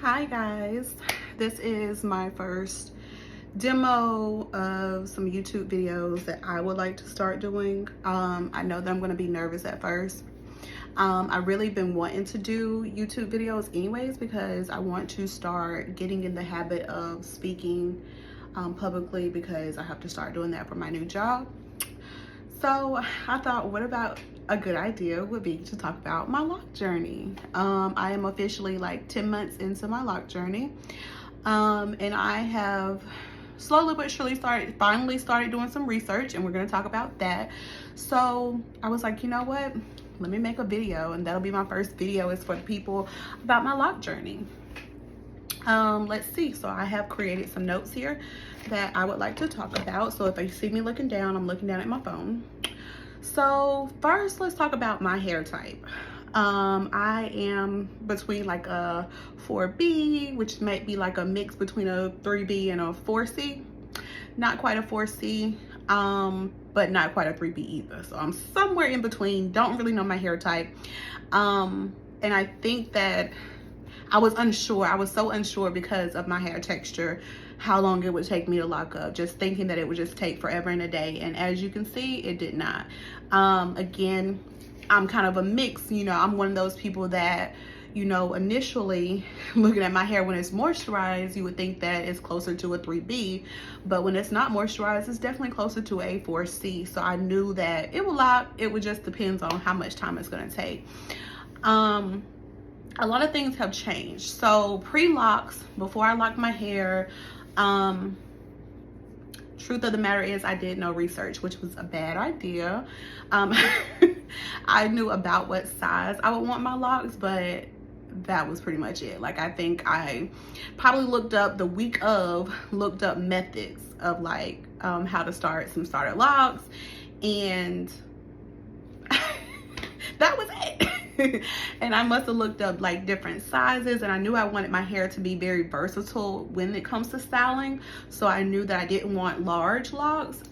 Hi guys, this is my first demo of some YouTube videos that I would like to start doing. I know that I'm going to be nervous at first. I've really been wanting to do YouTube videos anyways because I want to start getting in the habit of speaking publicly because I have to start doing that for my new job. So I thought, what about a good idea would be to talk about my lock journey. I am officially like 10 months into my lock journey. And I have slowly but surely finally started doing some research, and we're going to talk about that. So I was like, you know what? Let me make a video, and that'll be my first video is for the people about my lock journey. Let's see. So I have created some notes here that I would like to talk about. So if you see me looking down, I'm looking down at my phone. So first, let's talk about my hair type. I am between like a 4B, which might be like a mix between a 3B and a 4C. Not quite a 4C, but not quite a 3B either. So I'm somewhere in between. Don't really know my hair type. And I think that I was unsure. I was so unsure because of my hair texture, how long it would take me to lock up, just thinking that it would just take forever and a day. And as you can see, it did not. Again, I'm kind of a mix, I'm one of those people that, initially looking at my hair when it's moisturized, you would think that it's closer to a 3B, but when it's not moisturized, it's definitely closer to a 4C. So I knew that it would lock. It would just depends on how much time it's going to take. A lot of things have changed. So pre-locks, before I locked my hair, truth of the matter is I did no research, which was a bad idea. I knew about what size I would want my locks, but that was pretty much it. Like, I think I probably looked up methods of like how to start some starter locks, and that was it. And I must have looked up like different sizes, and I knew I wanted my hair to be very versatile when it comes to styling. So I knew that I didn't want large locks.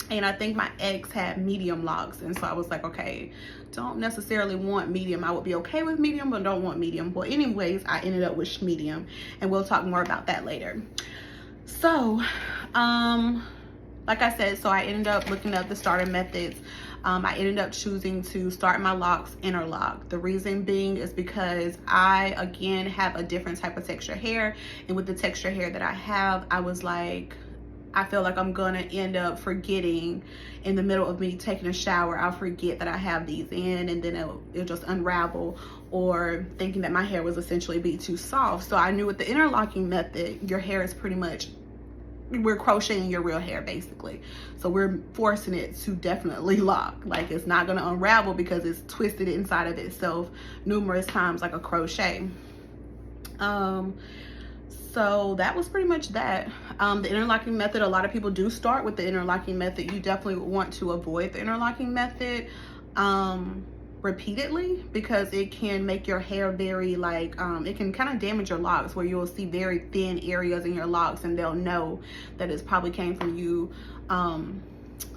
And I think my ex had medium locks, and so I was like, okay, don't necessarily want medium. I would be okay with medium, but don't want medium. Well, anyways, I ended up with medium, and we'll talk more about that later. So like I said, so I ended up looking up the starter methods. I ended up choosing to start my locks interlock. The reason being is because I, again, have a different type of texture hair. And with the texture hair that I have, I was like, I feel like I'm gonna end up forgetting in the middle of me taking a shower. I'll forget that I have these in, and then it'll just unravel, or thinking that my hair was essentially be too soft. So I knew with the interlocking method, your hair is pretty much, we're crocheting your real hair basically. So we're forcing it to definitely lock. Like, it's not going to unravel because it's twisted inside of itself numerous times like a crochet. So that was pretty much that. The interlocking method, a lot of people do start with the interlocking method. You definitely want to avoid the interlocking method repeatedly, because it can make your hair very like it can kind of damage your locks, where you'll see very thin areas in your locks, and they'll know that it's probably came from you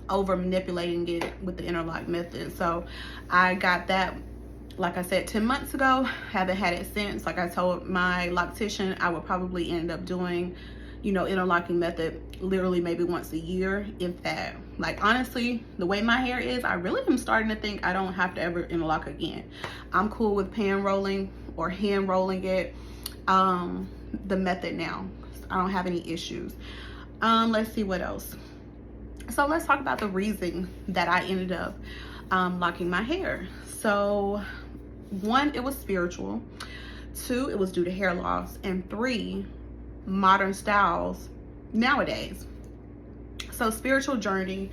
over manipulating it with the interlock method. So I got that, like I said, 10 months ago. Haven't had it since. Like I told my loctician, I would probably end up doing, interlocking method literally maybe once a year, if that. Like, honestly, the way my hair is, I really am starting to think I don't have to ever interlock again. I'm cool with pan rolling or hand rolling it, the method now. I don't have any issues. Let's see what else. So let's talk about the reason that I ended up locking my hair. So 1, it was spiritual. 2, it was due to hair loss. And 3, modern styles nowadays. So spiritual journey,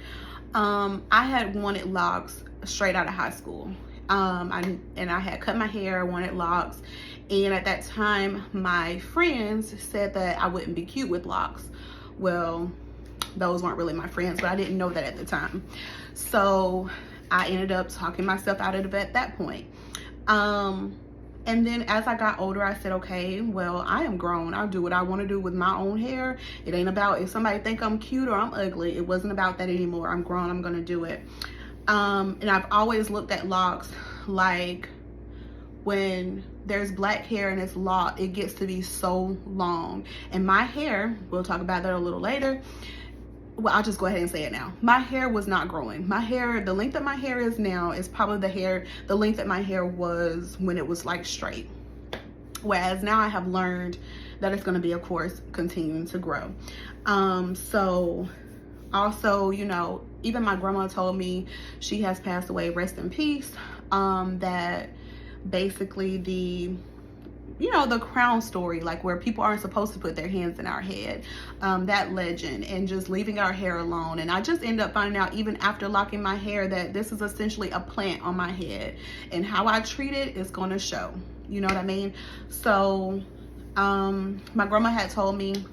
I had wanted locks straight out of high school. I had cut my hair, wanted locks, and at that time my friends said that I wouldn't be cute with locks. Well, those weren't really my friends, but I didn't know that at the time. So I ended up talking myself out of it at that point. And then as I got older, I said, okay, well, I am grown. I'll do what I want to do with my own hair. It ain't about if somebody think I'm cute or I'm ugly. It wasn't about that anymore. I'm grown. I'm going to do it. And I've always looked at locks like when there's black hair and it's locked, it gets to be so long. And my hair, we'll talk about that a little later. Well, I'll just go ahead and say it now. My hair was not growing. My hair, the length that my hair is now is probably the length that my hair was when it was like straight. Whereas now I have learned that it's going to be, of course, continuing to grow. So also, you know, even my grandma told me, she has passed away, rest in peace, that basically the crown story, like where people aren't supposed to put their hands in our head, that legend, and just leaving our hair alone. And I just end up finding out, even after locking my hair, that this is essentially a plant on my head, and how I treat it is going to show. You know what I mean? So my grandma had told me,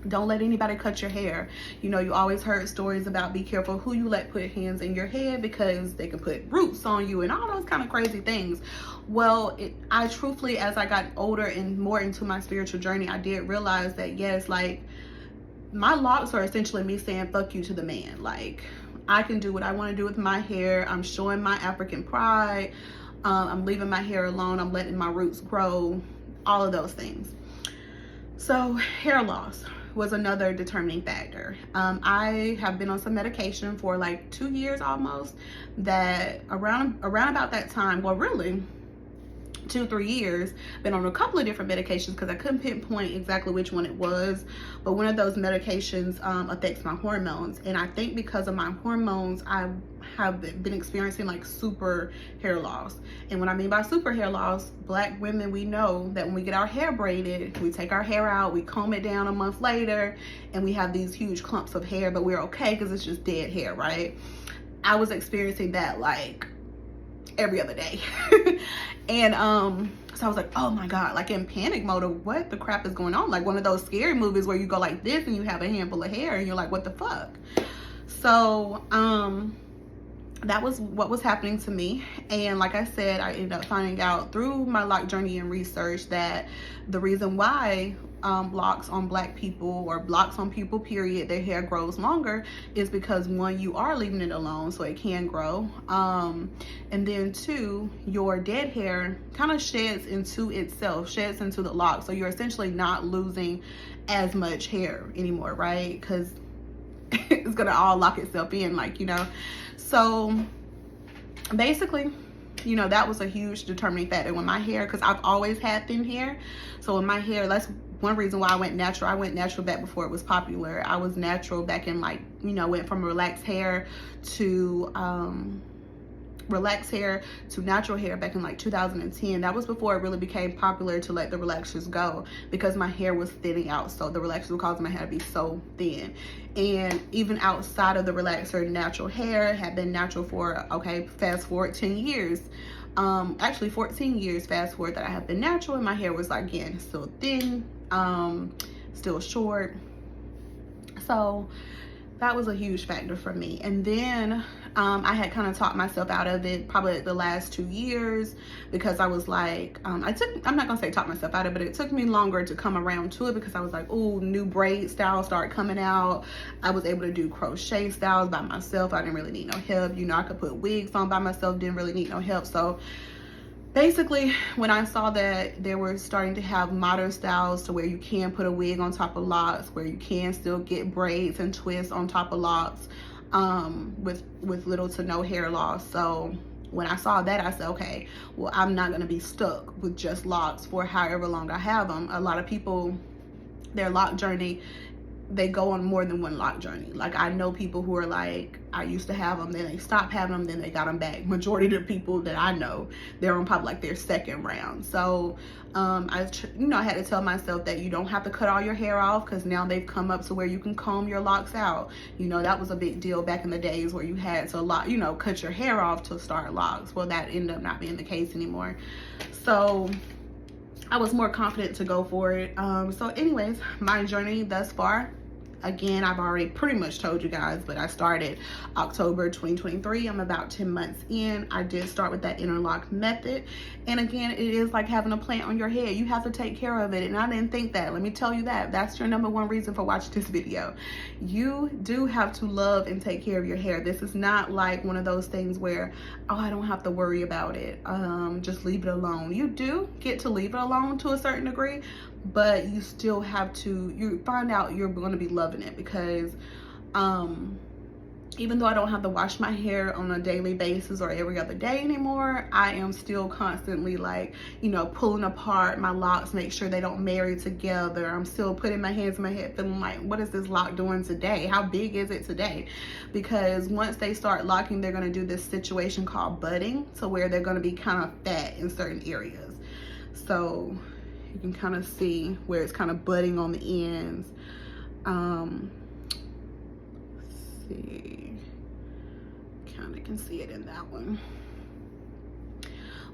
don't let anybody cut your hair. You know, you always heard stories about be careful who you let put hands in your head, because they can put roots on you and all those kind of crazy things. Well, I truthfully, as I got older and more into my spiritual journey, I did realize that, yes, like, my locks are essentially me saying fuck you to the man. Like, I can do what I want to do with my hair. I'm showing my African pride. I'm leaving my hair alone. I'm letting my roots grow, all of those things. So hair loss was another determining factor. I have been on some medication for like 2 years almost, that around about that time, well, really 2-3 years, been on a couple of different medications, because I couldn't pinpoint exactly which one it was, but one of those medications affects my hormones. And I think because of my hormones, I have been experiencing like super hair loss. And what I mean by super hair loss, black women, we know that when we get our hair braided, we take our hair out, we comb it down a month later, and we have these huge clumps of hair, but we're okay because it's just dead hair, right? I was experiencing that like every other day. And so I was like, oh my God, like in panic mode of what the crap is going on, like one of those scary movies where you go like this and you have a handful of hair and you're like, what the fuck? So that was what was happening to me. And like I said, I ended up finding out through my lock journey and research that the reason why locks on black people, or locks on people period, their hair grows longer, is because, one, you are leaving it alone so it can grow, and then two, your dead hair kind of sheds into itself, sheds into the lock, so you're essentially not losing as much hair anymore, right? Because it's gonna all lock itself in, like, you know. So basically, you know, that was a huge determining factor when my hair, because I've always had thin hair. So when my hair, that's one reason why I went natural. I went natural back before it was popular. I was natural back in, like, you know, went from relaxed hair to natural hair back in like 2010. That was before it really became popular to let the relaxers go, because my hair was thinning out. So the relaxers were causing my hair to be so thin. And even outside of the relaxer, natural hair had been natural for, okay, fast forward 10 years. Actually 14 years fast forward that I have been natural, and my hair was, like, again, still thin, still short. So that was a huge factor for me. And then I had kind of talked myself out of it probably the last 2 years, because I was like, I'm not gonna say talk myself out of it, but it took me longer to come around to it, because I was like, oh, new braid styles started coming out. I was able to do crochet styles by myself. I didn't really need no help. You know, I could put wigs on by myself, didn't really need no help. So basically, when I saw that they were starting to have modern styles to where you can put a wig on top of locks, where you can still get braids and twists on top of locks, with little to no hair loss. So when I saw that, I said, okay, well, I'm not going to be stuck with just locks for however long I have them. A lot of people, their lock journey, they go on more than one lock journey. Like, I know people who are like, I used to have them, then they stopped having them, then they got them back. Majority of the people that I know, they're on probably like their second round. So I had to tell myself that you don't have to cut all your hair off, because now they've come up to where you can comb your locks out. You know, that was a big deal back in the days where you had to cut your hair off to start locks. Well, that ended up not being the case anymore. So I was more confident to go for it. So anyways, my journey thus far, Again, I've already pretty much told you guys, but I started October 2023. I'm about 10 months in. I did start with that interlock method. And again, it is like having a plant on your head. You have to take care of it. And I didn't think that. Let me tell you that. That's your number one reason for watching this video. You do have to love and take care of your hair. This is not like one of those things where, oh, I don't have to worry about it. Just leave it alone. You do get to leave it alone to a certain degree, but you still have to, you find out you're going to be loving it, because even though I don't have to wash my hair on a daily basis or every other day anymore, I am still constantly like, you know, pulling apart my locks, make sure they don't marry together. I'm still putting my hands in my head feeling like, what is this lock doing today? How big is it today? Because once they start locking, they're going to do this situation called budding, to where they're going to be kind of fat in certain areas. So you can kind of see where it's kind of budding on the ends. Let's see, kind of can see it in that one.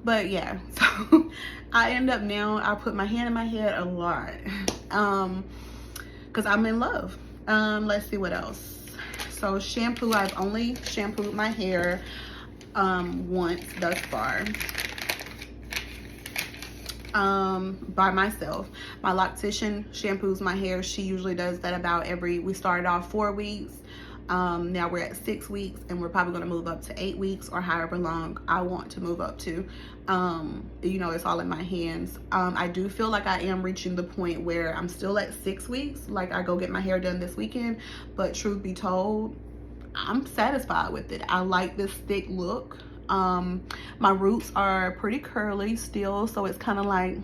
But yeah, so I end up now, I put my hand in my head a lot, because I'm in love. Let's see what else. So shampoo, I've only shampooed my hair once thus far. By myself. My loctician shampoos my hair. She usually does that about we started off 4 weeks. Now we're at 6 weeks, and we're probably going to move up to 8 weeks, or however long I want to move up to. You know, it's all in my hands. I do feel like I am reaching the point where I'm still at 6 weeks. Like, I go get my hair done this weekend, but truth be told, I'm satisfied with it. I like this thick look. My roots are pretty curly still, so it's kind of like,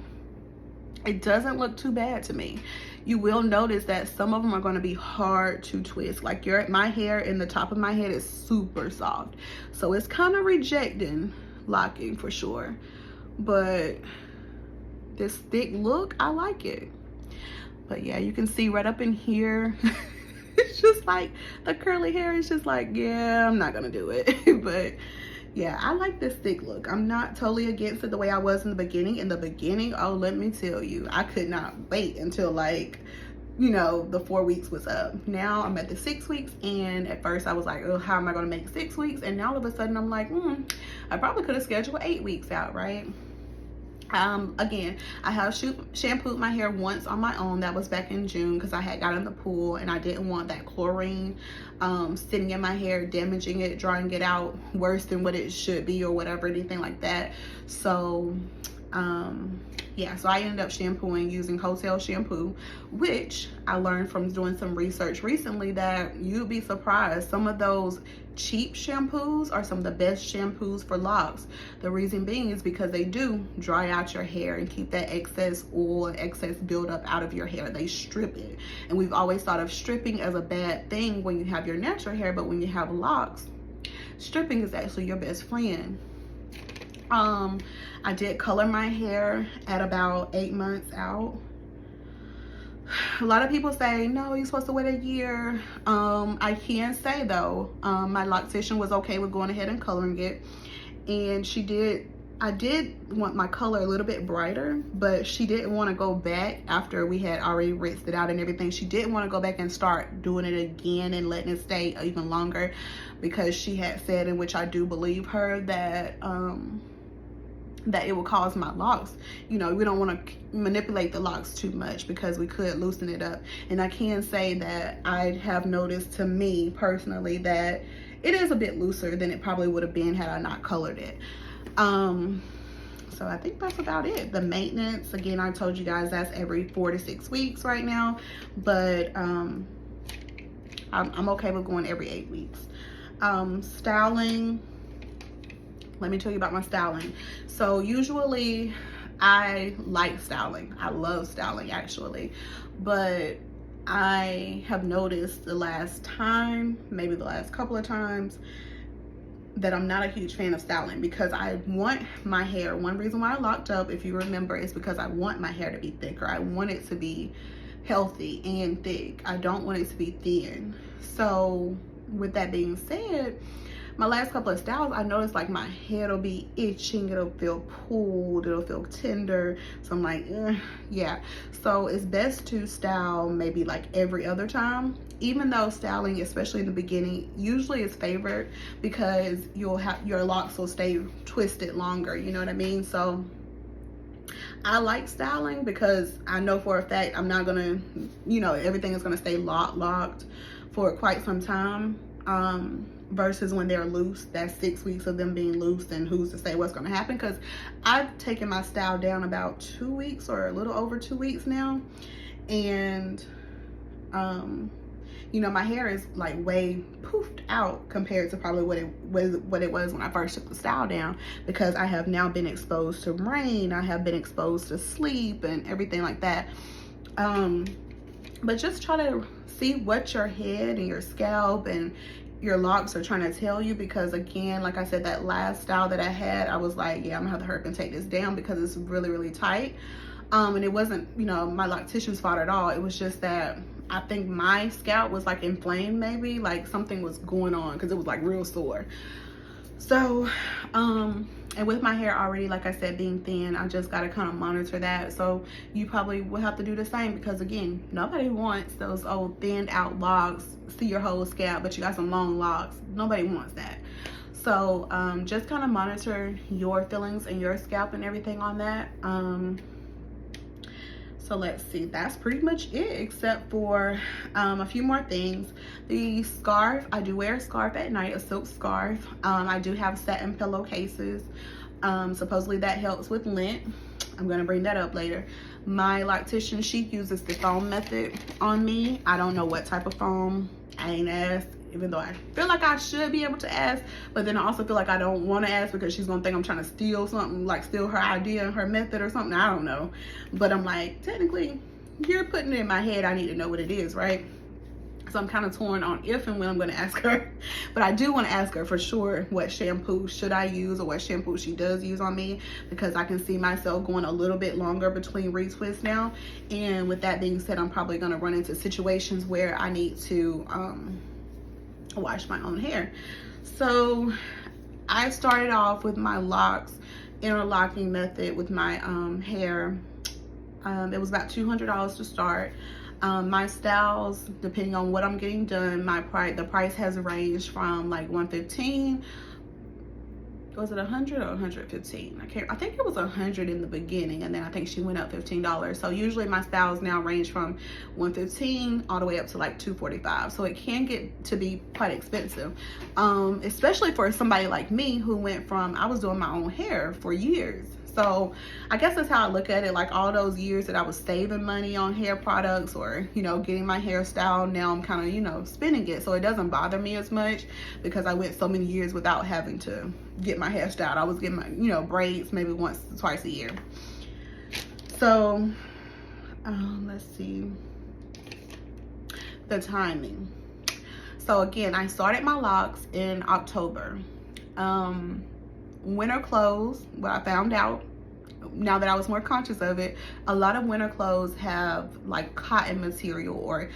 it doesn't look too bad to me. You will notice that some of them are going to be hard to twist. Like my hair in the top of my head is super soft, so it's kind of rejecting locking for sure. But this thick look, I like it. But yeah, you can see right up in here it's just like the curly hair is just like, yeah, I'm not gonna do it. But yeah, I like this thick look. I'm not totally against it the way I was in the beginning. In the beginning, oh, let me tell you, I could not wait until, like, you know, the 4 weeks was up. Now I'm at the 6 weeks, and at first I was like, oh, how am I going to make 6 weeks? And now all of a sudden I'm like, I probably could have scheduled 8 weeks out, right? Again, I have shampooed my hair once on my own. That was back in June, because I had got in the pool and I didn't want that chlorine sitting in my hair, damaging it, drying it out worse than what it should be, or whatever, anything like that. So yeah, so I ended up shampooing using Hotel shampoo, which I learned from doing some research recently that you'd be surprised. Some of those cheap shampoos are some of the best shampoos for locks. The reason being is because they do dry out your hair and keep that excess oil, excess buildup out of your hair. They strip it. And we've always thought of stripping as a bad thing when you have your natural hair, but when you have locks, stripping is actually your best friend. I did color my hair at about 8 months out. A lot of people say, no, you're supposed to wait a year. I can say though, my loctician was okay with going ahead and coloring it. And I did want my color a little bit brighter, but she didn't want to go back after we had already rinsed it out and everything. She didn't want to go back and start doing it again and letting it stay even longer, because she had said, in which I do believe her, that that it will cause my locks. You know, we don't want to manipulate the locks too much, because we could loosen it up. And I can say that I have noticed, to me personally, that it is a bit looser than it probably would have been had I not colored it. So I think that's about it. The maintenance, again, I told you guys that's every 4 to 6 weeks right now, but I'm okay with going every 8 weeks. Styling, let me tell you about my styling. So usually I like styling. I love styling actually, but I have noticed the last time, maybe the last couple of times, that I'm not a huge fan of styling, because I want my hair, one reason why I locked up, if you remember, is because I want my hair to be thicker. I want it to be healthy and thick. I don't want it to be thin. So with that being said, my last couple of styles, I noticed like my head will be itching, it'll feel pulled, it'll feel tender. So I'm like, yeah. So it's best to style maybe like every other time, even though styling, especially in the beginning, usually is favored because you'll have, your locks will stay twisted longer, you know what I mean? So I like styling because I know for a fact I'm not gonna, you know, everything is gonna stay locked for quite some time, versus when they're loose. That's 6 weeks of them being loose, and who's to say what's gonna happen, because I've taken my style down about 2 weeks or a little over 2 weeks now, and you know, my hair is like way poofed out compared to probably what it was when I first took the style down, because I have now been exposed to rain, I have been exposed to sleep and everything like that. But just try to see what your head and your scalp and your locks are trying to tell you, because again, like I said, that last style that I had, I was like, yeah, I'm gonna have to hurry up and take this down because it's really tight. And it wasn't, you know, my loctician's fault at all. It was just that I think my scalp was like inflamed, maybe like something was going on, because it was like real sore. So and with my hair already, like I said, being thin, I just got to kind of monitor that. So you probably will have to do the same, because again, nobody wants those old thinned out locks, see your whole scalp, but you got some long locks. Nobody wants that. So just kind of monitor your feelings and your scalp and everything on that. So let's see, that's pretty much it, except for a few more things. The scarf, I do wear a scarf at night, a silk scarf. I do have satin pillowcases. Supposedly that helps with lint. I'm gonna bring that up later. My loctician, she uses the foam method on me. I don't know what type of foam. I ain't asked, even though I feel like I should be able to ask, but then I also feel like I don't want to ask because she's gonna think I'm trying to steal something, like steal her idea and her method or something. I don't know, but I'm like, technically you're putting it in my head, I need to know what it is, right? So I'm kind of torn on if and when I'm going to ask her, but I do want to ask her for sure what shampoo should I use, or what shampoo she does use on me, because I can see myself going a little bit longer between retwists now. And with that being said, I'm probably going to run into situations where I need to wash my own hair. So I started off with my locks interlocking method with my hair. It was about $200 to start. My styles, depending on what I'm getting done, the price has ranged from like $115. Was it 100 or 115? I think it was 100 in the beginning, and then I think she went up $15. So usually my styles now range from $115 all the way up to like $245. So it can get to be quite expensive, especially for somebody like me who went from, I was doing my own hair for years. So I guess that's how I look at it. Like all those years that I was saving money on hair products, or, you know, getting my hairstyle, now I'm kind of, you know, spending it. So it doesn't bother me as much because I went so many years without having to get my hair styled. I was getting my, you know, braids maybe once or twice a year. So let's see the timing. So again, I started my locks in October. Winter clothes, what I found out now that I was more conscious of it, a lot of winter clothes have like cotton material, or